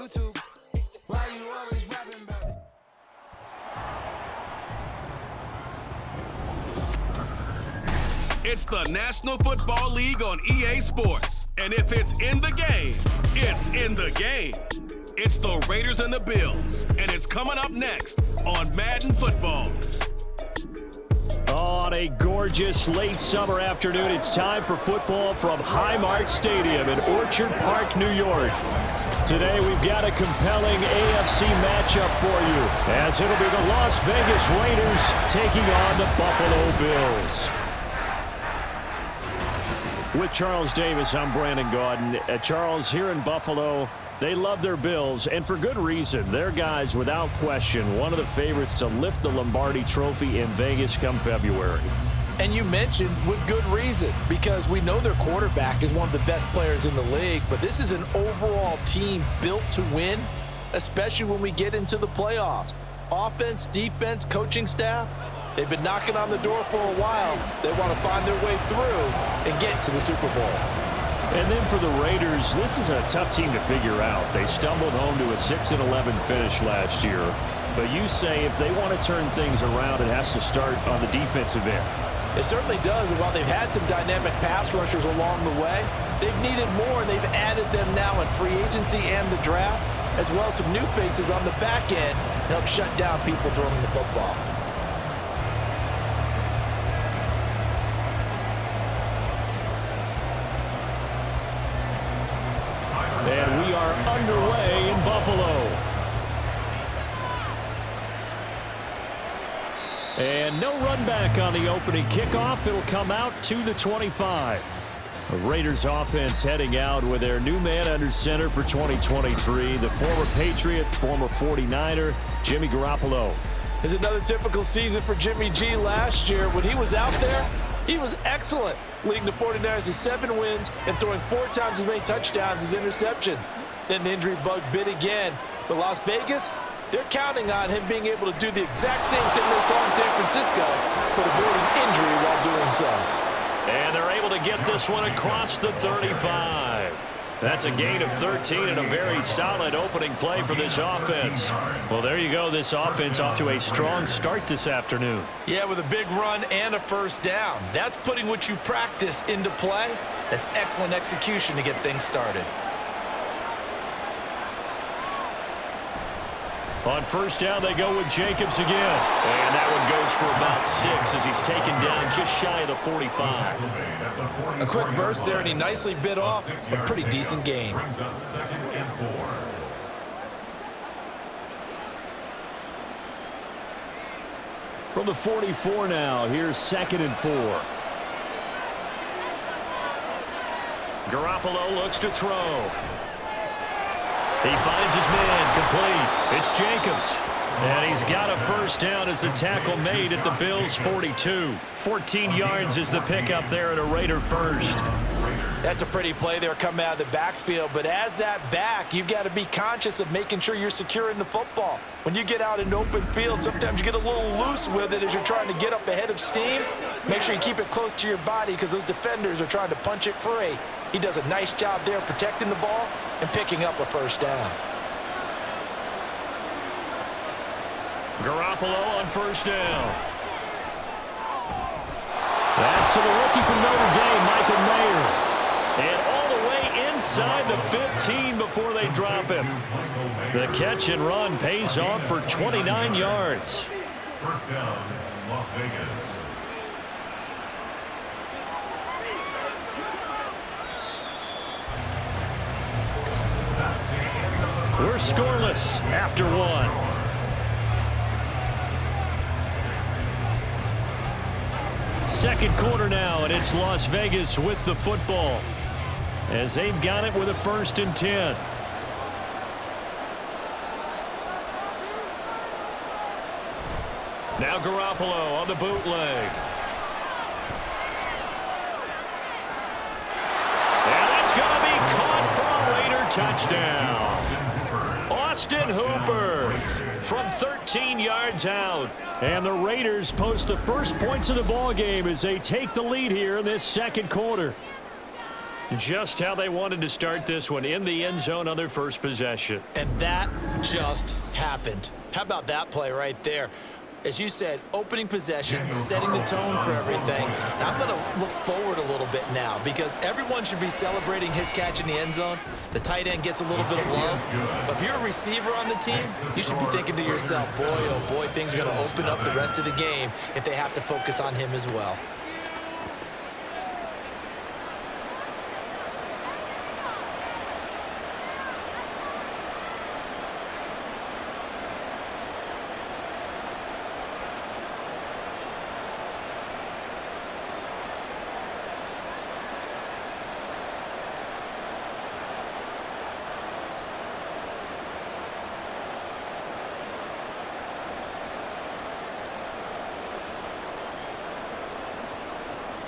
YouTube. Why you always rapping about it? It's the National Football League on EA Sports. And if it's in the game, it's in the game. It's the Raiders and the Bills. And it's coming up next on Madden Football. On a gorgeous late summer afternoon, it's time for football from Highmark Stadium in Orchard Park, New York. Today we've got a compelling AFC matchup for you, as it'll be the Las Vegas Raiders taking on the Buffalo Bills. With Charles Davis, I'm Brandon Gaudin. Charles, here in Buffalo, they love their Bills, and for good reason. Their guys, without question, one of the favorites to lift the Lombardi Trophy in Vegas come February. And you mentioned with good reason, because we know their quarterback is one of the best players in the league, but this is an overall team built to win, especially when we get into the playoffs. Offense, defense, coaching staff, they've been knocking on the door for a while. They want to find their way through and get to the Super Bowl. And then for the Raiders, this is a tough team to figure out. They stumbled home to a 6-11 finish last year. But you say if they want to turn things around, it has to start on the defensive end. It certainly does, and while they've had some dynamic pass rushers along the way, they've needed more, and they've added them now in free agency and the draft, as well as some new faces on the back end to help shut down people throwing the football. And we are underway in Buffalo. And no run back on the opening kickoff. It'll come out to the 25. The Raiders offense heading out with their new man under center for 2023, the former Patriot, former 49er, Jimmy Garoppolo. It's another typical season for Jimmy G last year. When he was out there, he was excellent, leading the 49ers to 7 wins and throwing 4 times as many touchdowns as interceptions. Then the injury bug bit again. But Las Vegas, they're counting on him being able to do the exact same thing they saw in San Francisco, but avoiding injury while doing so. And they're able to get this one across the 35. That's a gain of 13 and a very solid opening play for this offense. Well, there you go. This offense off to a strong start this afternoon. Yeah, with a big run and a first down. That's putting what you practice into play. That's excellent execution to get things started. On first down, they go with Jacobs again. And that one goes for about 6 as he's taken down just shy of the 45. A quick burst there, and he nicely bit off a pretty decent gain. From the 44 now, here's 2nd and 4. Garoppolo looks to throw. He finds his man, complete. It's Jacobs. And he's got a first down as the tackle made at the Bills' 42. 14 yards is the pickup there at a Raider first. That's a pretty play there coming out of the backfield. But as that back, you've got to be conscious of making sure you're securing the football. When you get out in open field, sometimes you get a little loose with it as you're trying to get up ahead of steam. Make sure you keep it close to your body because those defenders are trying to punch it free. He does a nice job there protecting the ball and picking up a first down. Garoppolo on first down. That's to the rookie from Notre Dame, Michael Mayer. And all the way inside the 15 before they drop him. The catch and run pays off for 29 yards. First down, Las Vegas. We're scoreless after 1. Second quarter now, and it's Las Vegas with the football as they've got it with a 1st and 10. Now Garoppolo on the bootleg. And that's going to be caught for a Raider touchdown. Austin Hooper from 13 yards out. And the Raiders post the first points of the ball game as they take the lead here in this second quarter. Just how they wanted to start this one, in the end zone on their first possession. And that just happened. How about that play right there? As you said, opening possession, setting the tone for everything. And I'm going to look forward a little bit now because everyone should be celebrating his catch in the end zone. The tight end gets a little bit of love. But if you're a receiver on the team, you should be thinking to yourself, boy, oh boy, things are going to open up the rest of the game if they have to focus on him as well.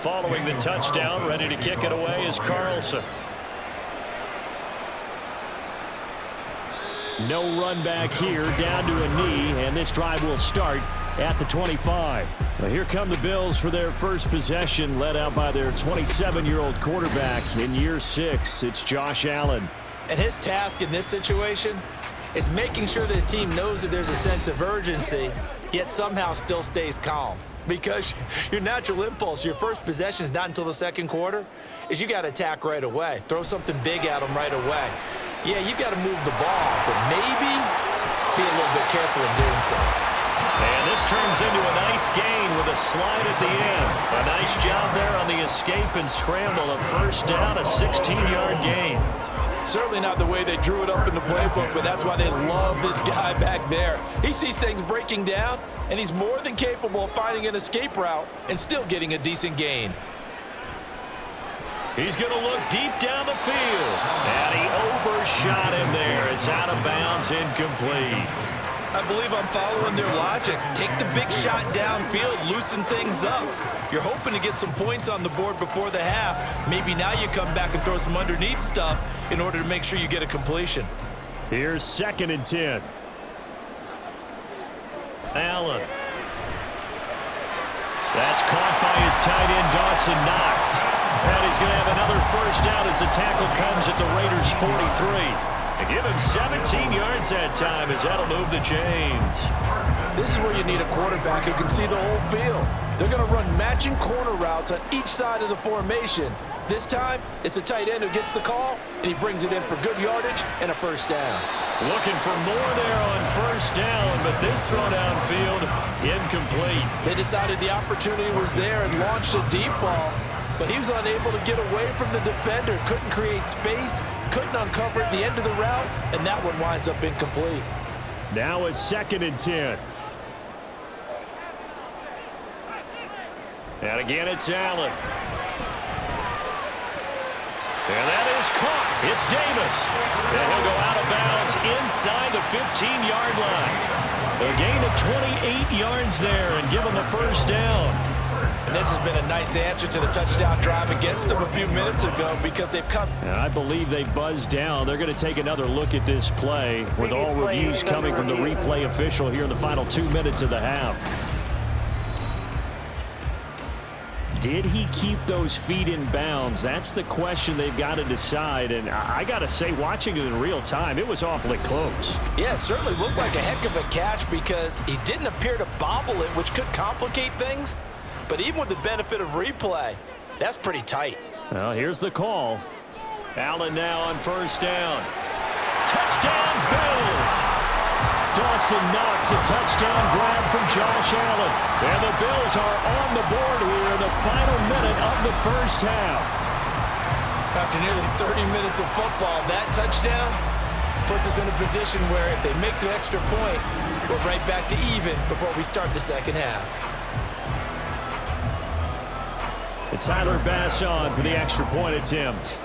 Following the touchdown, ready to kick it away is Carlson. No run back here, down to a knee, and this drive will start at the 25. Well, here come the Bills for their first possession, led out by their 27-year-old quarterback in year 6. It's Josh Allen. And his task in this situation is making sure this team knows that there's a sense of urgency, yet somehow still stays calm. Because your natural impulse, your first possession is not until the second quarter, is you got to attack right away. Throw something big at them right away. Yeah, you got to move the ball, but maybe be a little bit careful in doing so. And this turns into a nice gain with a slide at the end. A nice job there on the escape and scramble. A first down, a 16-yard gain. Certainly not the way they drew it up in the playbook, but that's why they love this guy back there. He sees things breaking down, and he's more than capable of finding an escape route and still getting a decent gain. He's going to look deep down the field, and he overshot him there. It's out of bounds, incomplete. I believe I'm following their logic. Take the big shot downfield, loosen things up. You're hoping to get some points on the board before the half. Maybe now you come back and throw some underneath stuff in order to make sure you get a completion. Here's 2nd and 10. Allen. That's caught by his tight end, Dawson Knox. And he's going to have another first down as the tackle comes at the Raiders' 43. To give him 17 yards that time as that'll move the chains. This is where you need a quarterback who can see the whole field. They're going to run matching corner routes on each side of the formation. This time, it's the tight end who gets the call, and he brings it in for good yardage and a first down. Looking for more there on first down, but this throw downfield, incomplete. They decided the opportunity was there and launched a deep ball, but he was unable to get away from the defender, couldn't create space, couldn't uncover at the end of the route, and that one winds up incomplete. Now a 2nd and 10. And again, it's Allen. And that is caught. It's Davis. And he'll go out of bounds inside the 15-yard line. A gain of 28 yards there and give him the first down. And this has been a nice answer to the touchdown drive against them a few minutes ago because they've come. And I believe they buzzed down. They're going to take another look at this play with all reviews coming from the replay official here in the final 2 minutes of the half. Did he keep those feet in bounds? That's the question they've got to decide. And I got to say, watching it in real time, it was awfully close. Yeah, it certainly looked like a heck of a catch because he didn't appear to bobble it, which could complicate things. But even with the benefit of replay, that's pretty tight. Well, here's the call. Allen now on first down. Touchdown, Bills! Dawson Knox, a touchdown grab from Josh Allen. And the Bills are on the board here in the final minute of the first half. After nearly 30 minutes of football, that touchdown puts us in a position where if they make the extra point, we're right back to even before we start the second half. It's Tyler Bass on for the extra point attempt.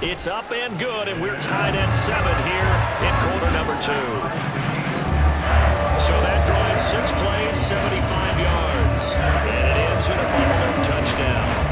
It's up and good, and we're tied at 7 here in quarter number 2. So that drive, 6 plays, 75 yards. And it ends in a Buffalo touchdown.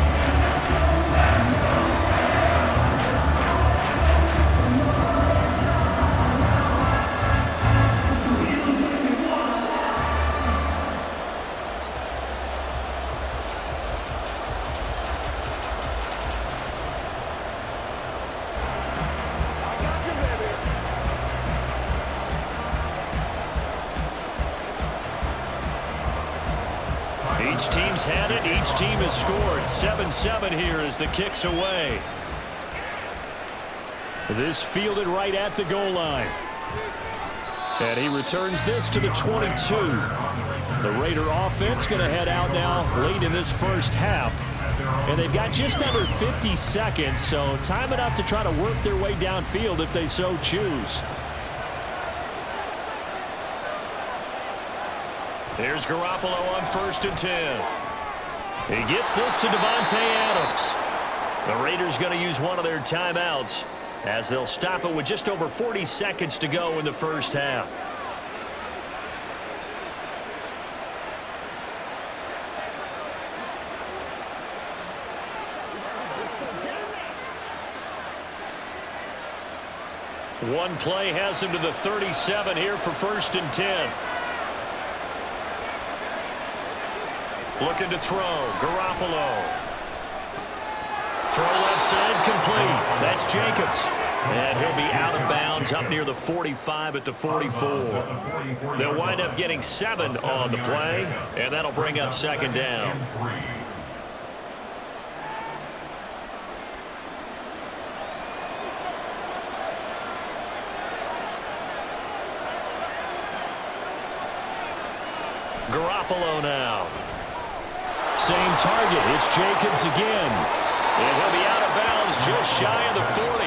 team's had it. Each team has scored. 7-7 here as the kick's away. This fielded right at the goal line. And he returns this to the 22. The Raider offense going to head out now late in this first half. And they've got just under 50 seconds, so time enough to try to work their way downfield if they so choose. Here's Garoppolo on 1st and 10. He gets this to Devontae Adams. The Raiders going to use one of their timeouts as they'll stop it with just over 40 seconds to go in the first half. One play has him to the 37 here for 1st and 10. Looking to throw. Garoppolo. Throw left side complete. That's Jacobs. And he'll be out of bounds up near the 45 at the 44. They'll wind up getting 7 on the play, and that'll bring up 2nd down. Garoppolo now. Same target. It's Jacobs again. And he'll be out of bounds just shy of the 40.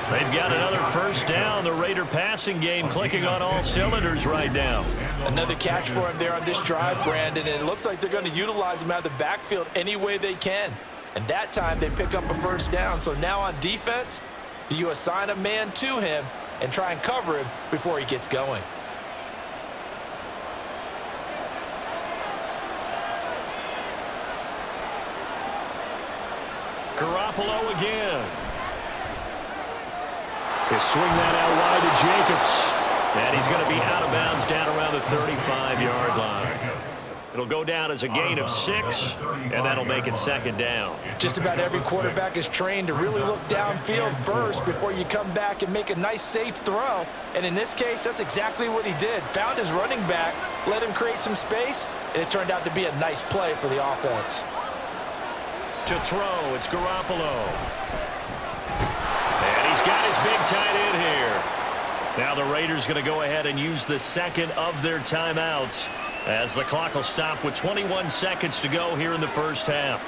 They've got another first down. The Raider passing game clicking on all cylinders right now. Another catch for him there on this drive, Brandon, and it looks like they're going to utilize him out of the backfield any way they can. And that time they pick up a first down. So now on defense, do you assign a man to him and try and cover him before he gets going? Garoppolo again. They swing that out wide to Jacobs. And he's going to be out of bounds down around the 35-yard line. It'll go down as a gain of 6, and that'll make it 2nd down. Just about every quarterback is trained to really look downfield first before you come back and make a nice, safe throw. And in this case, that's exactly what he did. Found his running back, let him create some space, and it turned out to be a nice play for the offense. To throw, it's Garoppolo. And he's got his big tight end here. Now the Raiders going to go ahead and use the 2nd of their timeouts as the clock will stop with 21 seconds to go here in the first half.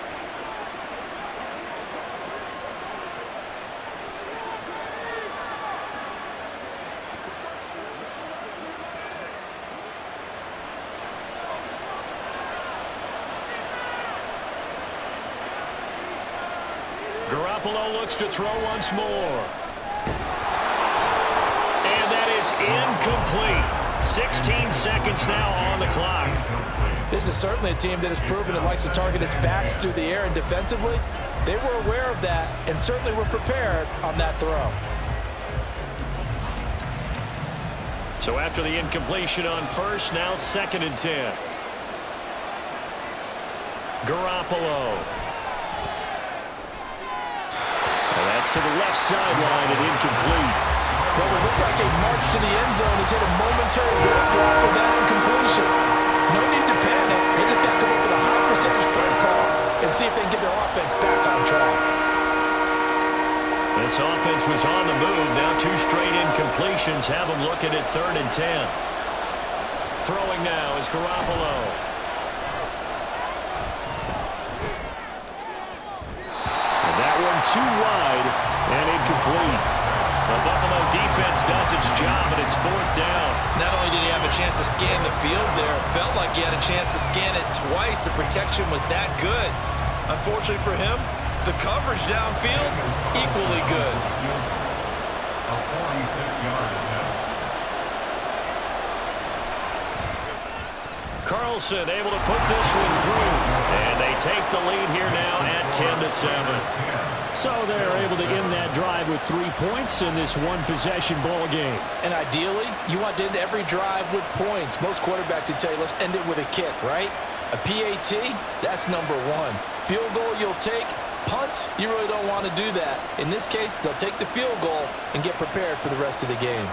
Garoppolo looks to throw once more. And that is incomplete. 16 seconds now on the clock. This is certainly a team that has proven it likes to target its backs through the air and defensively. They were aware of that and certainly were prepared on that throw. So after the incompletion on 1st, now 2nd and 10. Garoppolo. To the left sideline and incomplete. What would look like a march to the end zone has hit a momentary roadblock with that incompletion. No need to panic. They just got to come up with a high percentage play call and see if they can get their offense back on track. This offense was on the move. Now 2 straight incompletions have them looking at 3rd and 10. Throwing now is Garoppolo. Too wide and incomplete. The Buffalo defense does its job, and it's 4th down. Not only did he have a chance to scan the field there, it felt like he had a chance to scan it twice. The protection was that good. Unfortunately for him, the coverage downfield, equally good. A 46-yard attempt. Carlson able to put this one through. And they take the lead here now at 10-7. So they're able to end that drive with 3 points in this one-possession ball game. And ideally, you want to end every drive with points. Most quarterbacks would tell you, let's end it with a kick, right? A PAT, that's number 1. Field goal you'll take. Punts, you really don't want to do that. In this case, they'll take the field goal and get prepared for the rest of the game.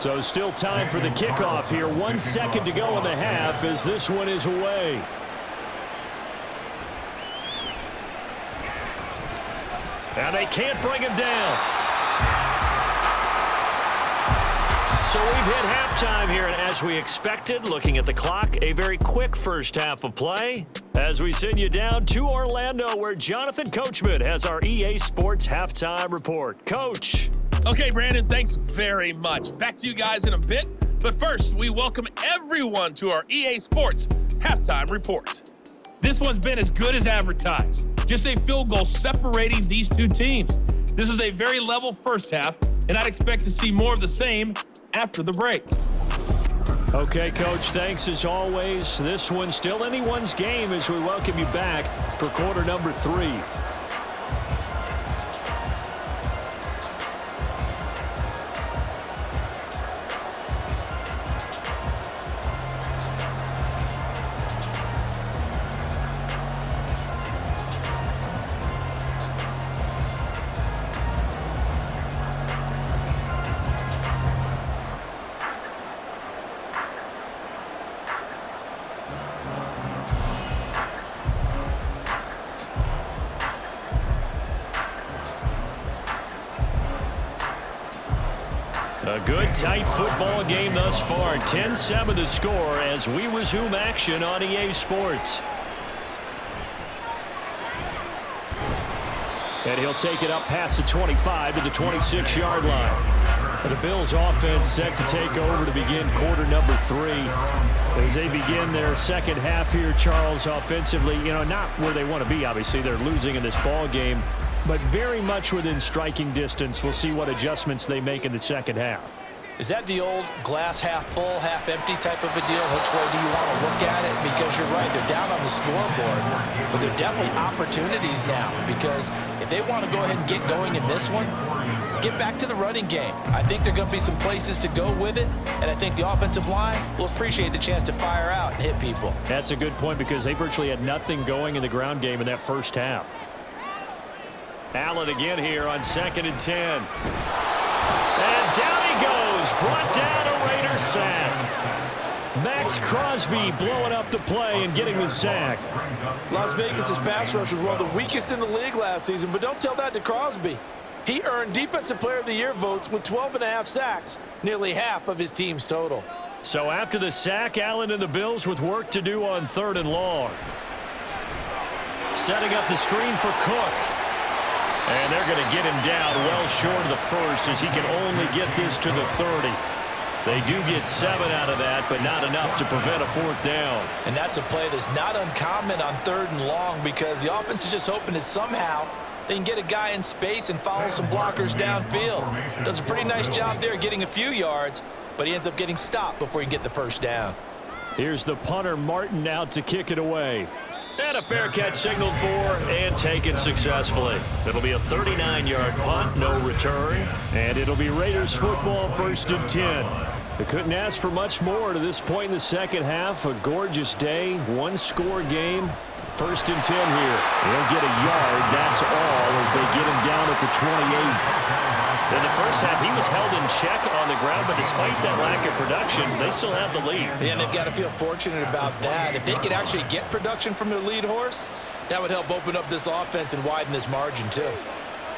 So still time for the kickoff here. 1 second to go in the half as this one is away. And they can't bring him down. So we've hit halftime here, and as we expected, looking at the clock, a very quick first half of play. As we send you down to Orlando, where Jonathan Coachman has our EA Sports halftime report. Coach. Okay, Brandon, thanks very much. Back to you guys in a bit. But first, we welcome everyone to our EA Sports halftime report. This one's been as good as advertised. Just a field goal separating these two teams. This is a very level first half, and I'd expect to see more of the same after the break. Okay, Coach, thanks as always. This one's still anyone's game as we welcome you back for quarter number 3. A good, tight football game thus far. 10-7 the score as we resume action on EA Sports. And he'll take it up past the 25 to the 26-yard line. The Bills offense set to take over to begin quarter number 3. As they begin their second half here, Charles, offensively, not where they want to be, obviously. They're losing in this ball game, but very much within striking distance. We'll see what adjustments they make in the second half. Is that the old glass half full, half empty type of a deal? Which way do you want to look at it? Because you're right, they're down on the scoreboard, but they're definitely opportunities now, because if they want to go ahead and get going in this one, get back to the running game. I think there are going to be some places to go with it, and I think the offensive line will appreciate the chance to fire out and hit people. That's a good point, because they virtually had nothing going in the ground game in that first half. Allen again here on 2nd and 10. And down he goes. Brought down a Raider sack. Max Crosby blowing up the play and getting the sack. Las Vegas' pass rush was one of the weakest in the league last season, but don't tell that to Crosby. He earned Defensive Player of the Year votes with 12.5 sacks, nearly half of his team's total. So after the sack, Allen and the Bills with work to do on 3rd and long. Setting up the screen for Cook. And they're going to get him down well short of the first, as he can only get this to the 30. They do get 7 out of that, but not enough to prevent a 4th down. And that's a play that's not uncommon on 3rd and long, because the offense is just hoping that somehow they can get a guy in space and follow some blockers downfield. Does a pretty nice job there getting a few yards, but he ends up getting stopped before he can get the first down. Here's the punter, Martin, out to kick it away. And a fair catch signaled for and taken successfully. It'll be a 39-yard punt, no return. And it'll be Raiders football, 1st and 10. They couldn't ask for much more to this point in the second half. A gorgeous day, 1-score game. 1st and 10 here. He'll get a yard, that's all, as they get him down at the 28. In the first half, he was held in check on the ground, but despite that lack of production, they still have the lead. Yeah, and they've got to feel fortunate about that. If they could actually get production from their lead horse, that would help open up this offense and widen this margin too.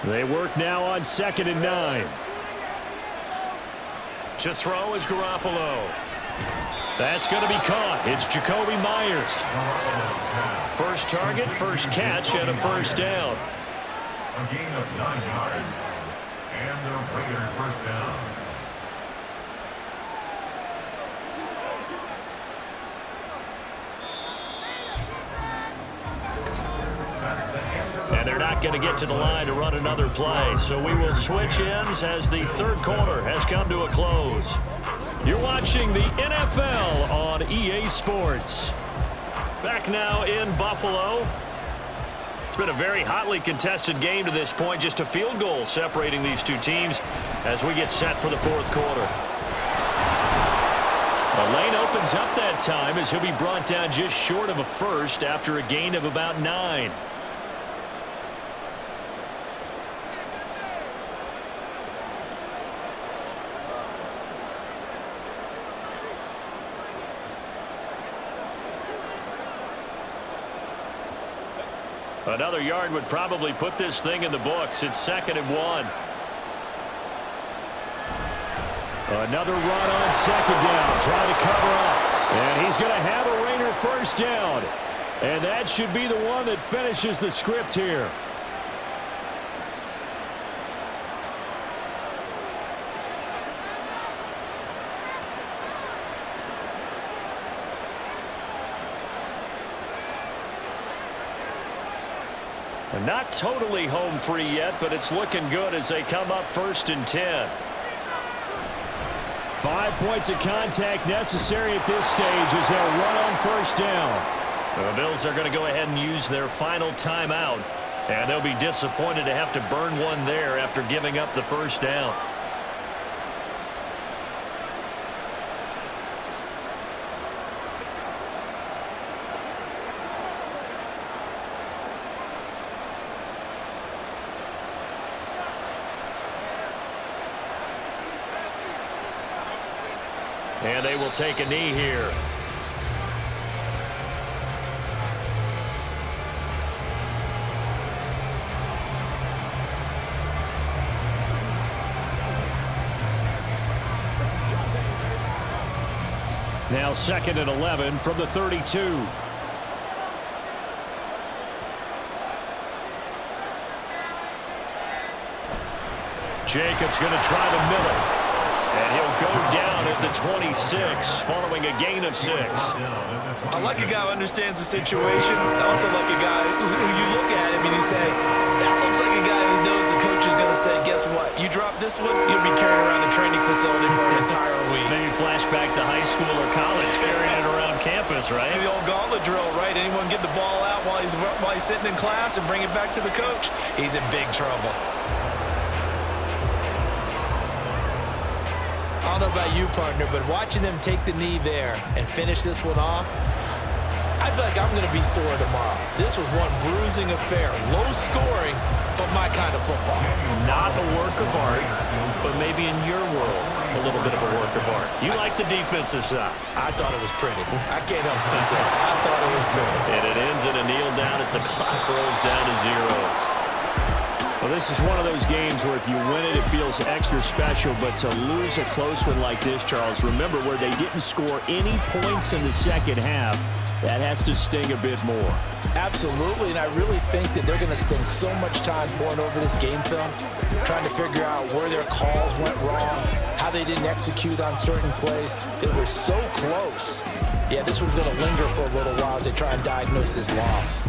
They work now on 2nd and 9. To throw is Garoppolo. That's going to be caught. It's Jacoby Myers. First target, first catch, and a first down. A gain of 9 yards. And the Raiders first down. And they're not going to get to the line to run another play. So we will switch ends as the 3rd quarter has come to a close. You're watching the NFL on EA Sports. Back now in Buffalo. It's been a very hotly contested game to this point. Just a field goal separating these two teams as we get set for the 4th quarter. The lane opens up that time as he'll be brought down just short of a first after a gain of about 9. Another yard would probably put this thing in the books. It's 2nd and 1. Another run on 2nd down, trying to cover up. And he's going to have a Rainer first down. And that should be the one that finishes the script here. Not totally home free yet, but it's looking good as they come up 1st and 10. 5 points of contact necessary at this stage as they'll run on 1st down. The Bills are going to go ahead and use their final timeout, and they'll be disappointed to have to burn one there after giving up the 1st down. And they will take a knee here. Now 2nd and 11 from the 32. Jacobs going to try the middle. And he'll go down at the 26 following a gain of 6. I like a guy who understands the situation. I also like a guy who you look at him and you say, that looks like a guy who knows the coach is going to say, guess what? You drop this one, you'll be carrying around a training facility for an entire week. Maybe flashback to high school or college, carrying it around campus, right? Maybe the old gauntlet drill, right? Anyone get the ball out while he's sitting in class and bring it back to the coach? He's in big trouble. I don't know about you, partner, but watching them take the knee there and finish this one off, I feel like I'm going to be sore tomorrow. This was one bruising affair. Low scoring, but my kind of football. Not a work of art, but maybe in your world, a little bit of a work of art. You like the defensive side. I thought it was pretty. I can't help myself. I thought it was pretty. And it ends in a kneel down as the clock rolls down to zeros. Well, this is one of those games where if you win it, it feels extra special. But to lose a close one like this, Charles, remember where they didn't score any points in the second half, that has to sting a bit more. Absolutely, and I really think that they're going to spend so much time pouring over this game film, trying to figure out where their calls went wrong, how they didn't execute on certain plays. They were so close. Yeah, this one's going to linger for a little while as they try and diagnose this loss.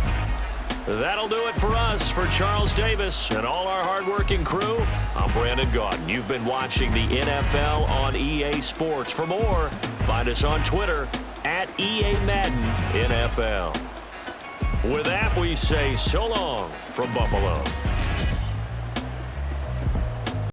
That'll do it for us. For Charles Davis and all our hardworking crew, I'm Brandon Gaudin. You've been watching the NFL on EA Sports. For more, find us on Twitter at EA Madden NFL. With that, we say so long from Buffalo.